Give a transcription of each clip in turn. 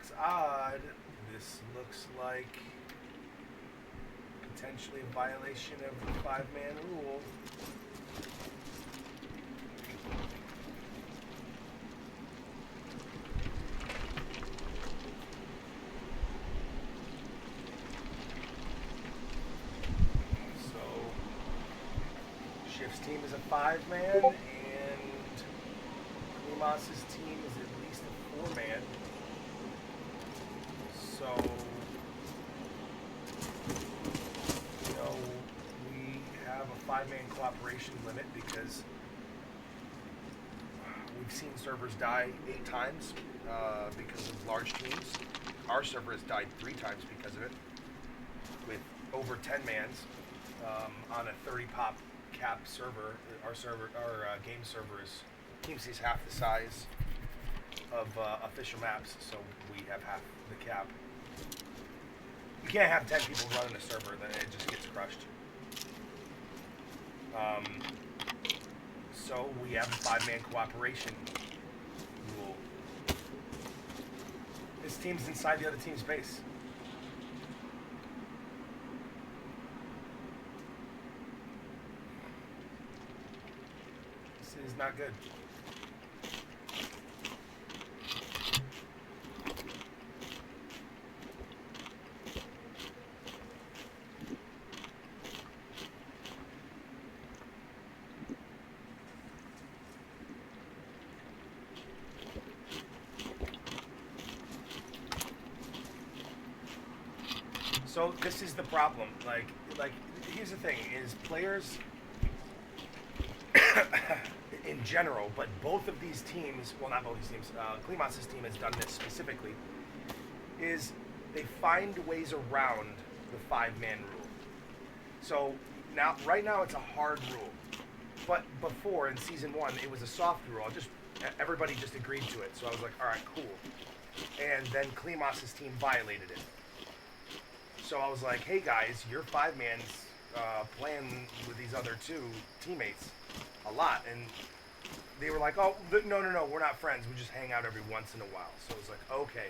That's odd. This looks like potentially a violation of the five-man rule. So, Shyft's team is a five-man, and Klimas' team is at least a four-man. So, you know, we have a five-man cooperation limit because we've seen servers die 8 times because of large teams. Our server has died 3 times because of it, with over 10 mans on a 30 pop cap server. Our game server is Chiemsee is half the size of official maps, so we have half the cap. You can't have 10 people running a server, then it just gets crushed. So we have a 5-man cooperation rule. This team's inside the other team's base. This is not good. So this is the problem. Like here's the thing: is players in general, but both of these teams, well, not both these teams. Klimas' team has done this specifically. Is they find ways around the 5-man rule. So right now, it's a hard rule, but before in season 1, it was a soft rule. Everybody just agreed to it. So I was like, all right, cool. And then Klimas' team violated it. So I was like, hey guys, you're 5-man's playing with these other 2 teammates a lot. And they were like, oh, no, we're not friends. We just hang out every once in a while. So it was like, okay.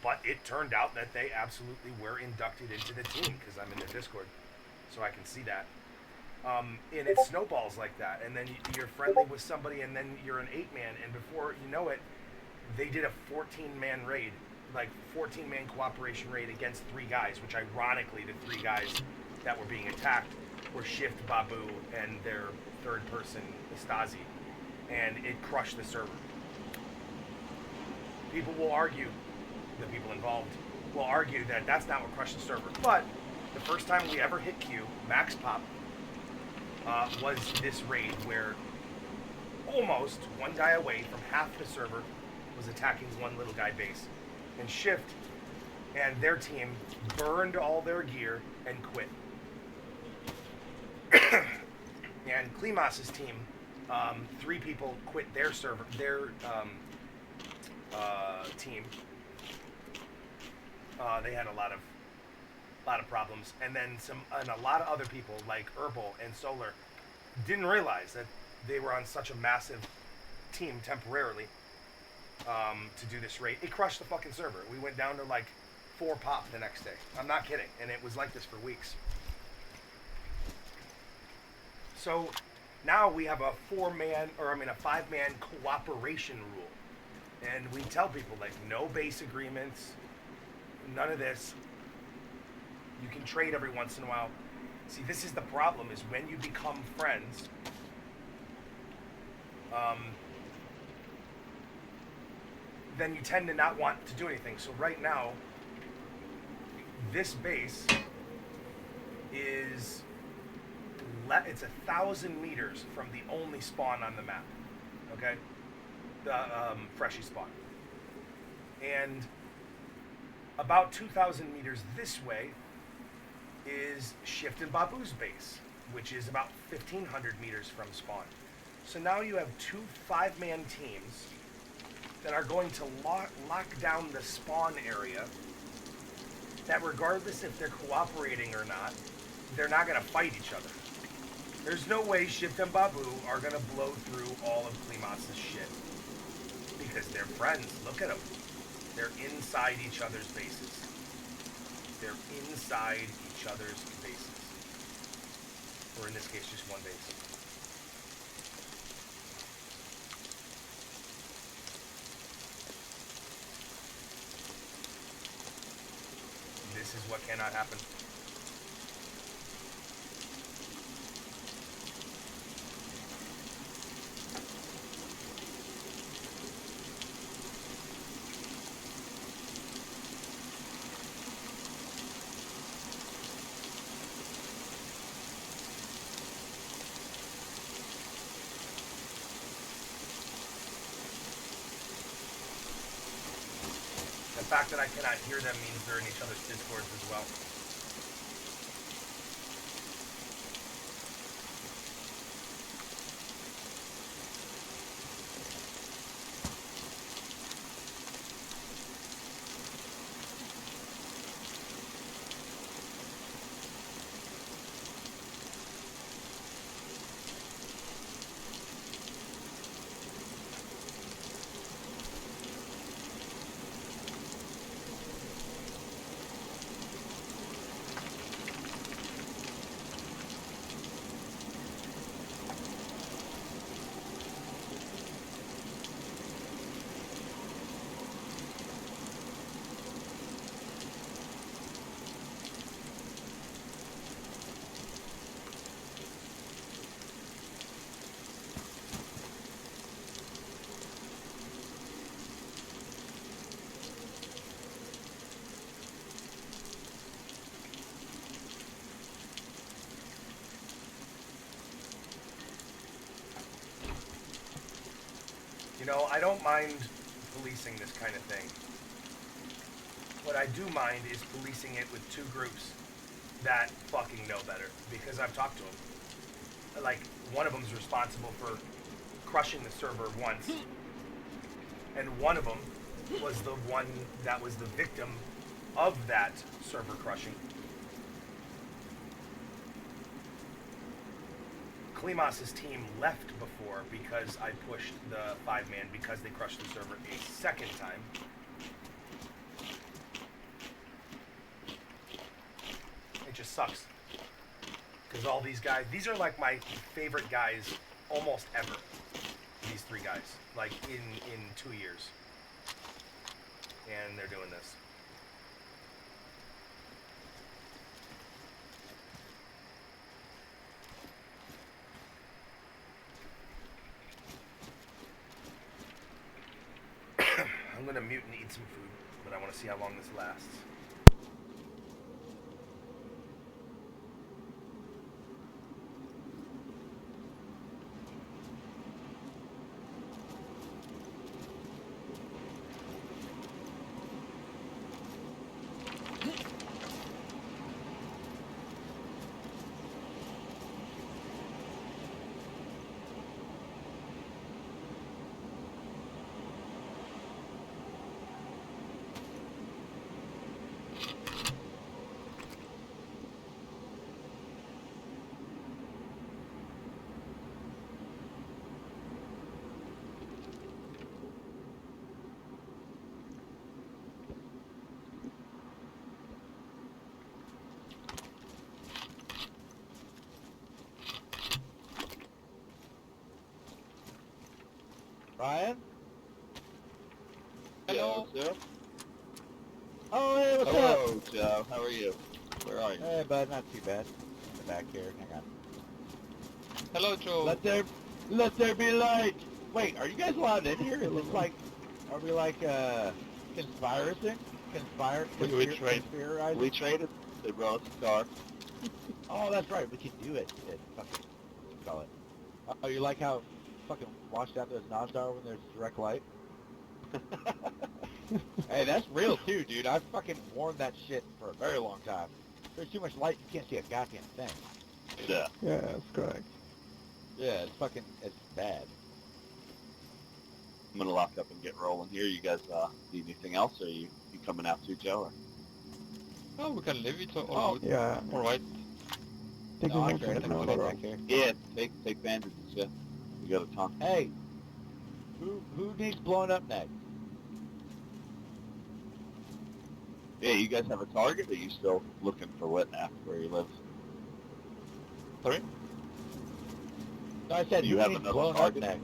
But it turned out that they absolutely were inducted into the team because I'm in their Discord. So I can see that. And it snowballs like that. And then you're friendly with somebody and then you're an 8-man. And before you know it, they did a 14-man raid. Like 14-man cooperation raid against 3 guys, which ironically the 3 guys that were being attacked were Shyft, BabouG, and their third person, Stasi. And it crushed the server. People will argue, the people involved will argue that that's not what crushed the server. But the first time we ever hit Q, max pop, was this raid where almost one guy away from half the server was attacking one little guy base. And Shyft and their team burned all their gear and quit. And Klimas' team, 3 people quit their server, their team. They had a lot of problems, and then a lot of other people like Herbal and Solar didn't realize that they were on such a massive team temporarily. To do this raid. It crushed the fucking server. We went down to like 4 pop the next day. I'm not kidding. And it was like this for weeks. So now we have a 5-man cooperation rule. And we tell people like no base agreements, none of this. You can trade every once in a while. See, this is the problem is when you become friends, then you tend to not want to do anything. So right now, this base is it's 1,000 meters from the only spawn on the map. Okay, the freshie spawn, and about 2,000 meters this way is Shyft and BabouG's base, which is about 1,500 meters from spawn. So now you have 2 5-man teams that are going to lock down the spawn area, that regardless if they're cooperating or not, they're not going to fight each other. There's no way Shyft and BabouG are going to blow through all of Klimas' shit. Because they're friends. Look at them. They're inside each other's bases. They're inside each other's bases. Or in this case, just one base. This is what cannot happen. The fact that I cannot hear them means they're in each other's discords as well. You know, I don't mind policing this kind of thing. What I do mind is policing it with two groups that fucking know better. Because I've talked to them. Like, one of them's responsible for crushing the server once. And one of them was the one that was the victim of that server crushing. Klimas' team left before because I pushed the 5-man because they crushed the server a second time. It just sucks. Because all these guys, these are like my favorite guys almost ever. These three guys. Like in 2 years. And they're doing this. I'm gonna mute and eat some food, but I want to see how long this lasts. Ryan? Hello. Joe. Oh, hey, what's up? Hello, Joe. How are you? Where are you? Hey, bud, not too bad. In the back here. Hang on. Hello, Joe. Let there be light. Wait, are you guys allowed in here? Is this like, are we like, conspiring? Conspiring? We traded. They brought us a car. Oh, that's right. We can do it. Fucking, call it. Oh, you like how fucking washed out those knobs are when there's direct light? Hey, that's real too, dude. I've fucking worn that shit for a very long time. There's too much light, you can't see a goddamn thing. Yeah. Yeah, that's correct. Yeah, it's bad. I'm gonna lock up and get rolling here. You guys need anything else, or you coming out too, Joe? Or? Oh, we can live it all good. Yeah. Alright. Taking No, I him trade from him another back road. here. Yeah, take bandits and shit. We got a ton. Hey, who needs blowing up next? Yeah, you guys have a target, or are you still looking for Wetnap where you live? Sorry? No, I said Do you who have needs another blown up target? next?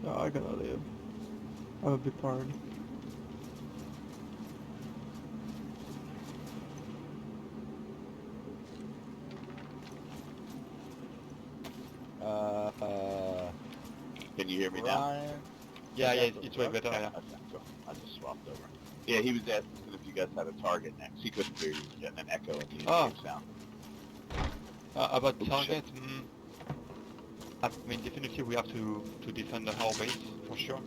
No, I gotta live. I'm a bit tired. Can you hear me now? Ryan. Yeah, Check yeah, out the it's way truck. better, yeah. Okay, cool. I just swapped over. Yeah, he was asking if you guys had a target next. He couldn't hear you. He was getting an echo in the Oh. in-game sound. About Oops, target, I mean, definitely we have to defend our base, for sure.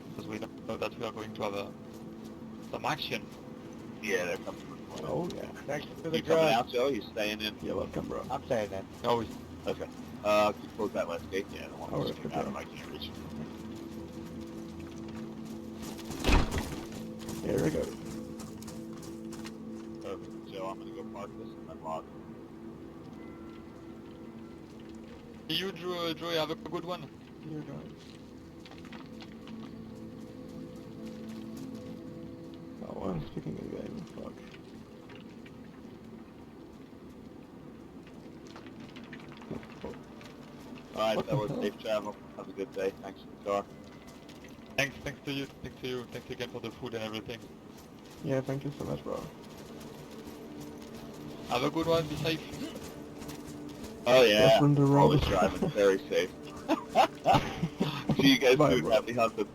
Because we know that we are going to have some action. Yeah, they're coming from the corner. Oh yeah. Thanks for the You coming drug. out, Joe? You staying in? You're welcome, bro. I'm saying that. No, we, Okay. Can you close that last gate? Yeah, I don't want Oh, to swing out Replica. if I can't reach it. Here we go. Perfect. Joe, I'm gonna go park this and then log. you, Drew, have a good one. You guys. Oh, I'm speaking in game. Fuck. Alright, What the fellas, hell? safe travel. Have a good day. Thanks for the car. Thanks to you, thanks again for the food and everything. Yeah, thank you so much, bro. Have a good one, be safe. Oh yeah, Just on the road. always driving very safe. See you guys Bye, soon. bro. Happy hunting.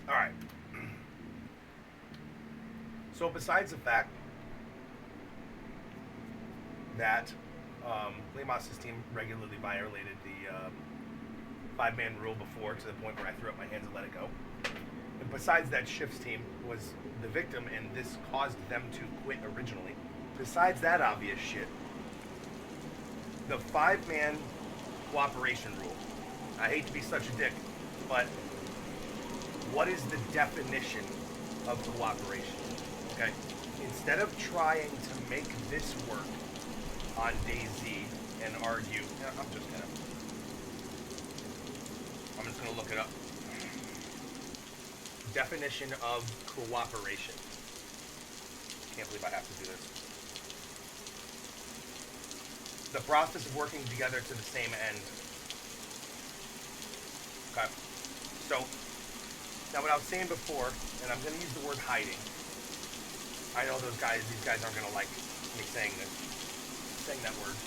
All right. So besides the fact that Klimas' team regularly violated the five-man rule before to the point where I threw up my hands and let it go, and besides that, Shyft's team was the victim and this caused them to quit originally. Besides that obvious shit, the five-man cooperation rule. I hate to be such a dick, but what is the definition of cooperation? Okay? Instead of trying to make this work on DayZ and argue, I'm just gonna look it up. Definition of cooperation. Can't believe I have to do this. The process of working together to the same end. Okay. So, now what I was saying before, and I'm going to use the word hiding. I know these guys aren't going to like me saying that word.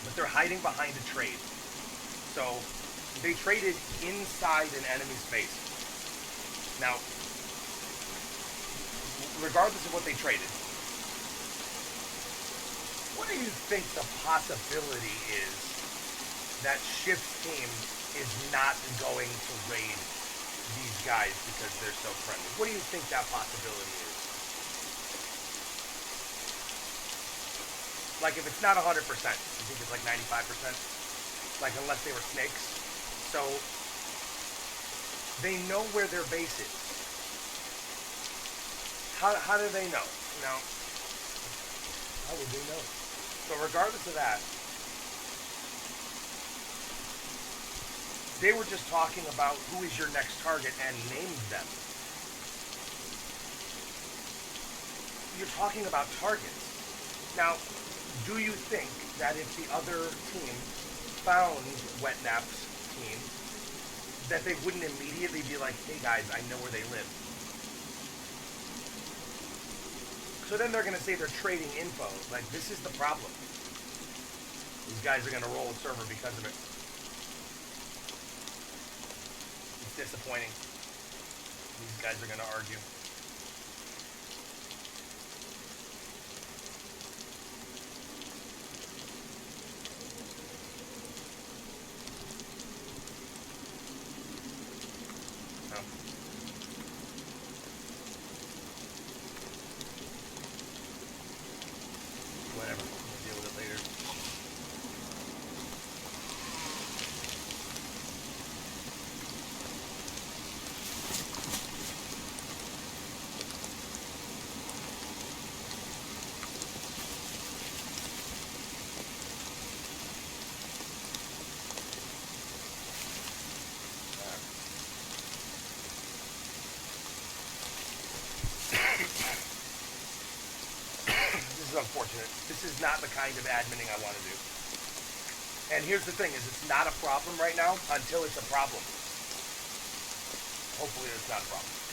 But they're hiding behind a trade. So, they traded inside an enemy's base. Now, regardless of what they traded, what do you think the possibility is that Shyft's team is not going to raid these guys because they're so friendly? What do you think that possibility is? Like, if it's not 100%, you think it's like 95%? Like, unless they were snakes. So, they know where their base is. How do they know? You know, how would they know? So regardless of that, they were just talking about who is your next target and named them. You're talking about targets. Now, do you think that if the other team found Wetnap's team, that they wouldn't immediately be like, hey guys, I know where they live? So then they're going to say they're trading info. Like, this is the problem. These guys are going to roll a server because of it. It's disappointing. These guys are going to argue. unfortunate. This is not the kind of adminning I want to do. And here's the thing, is it's not a problem right now until it's a problem. Hopefully it's not a problem.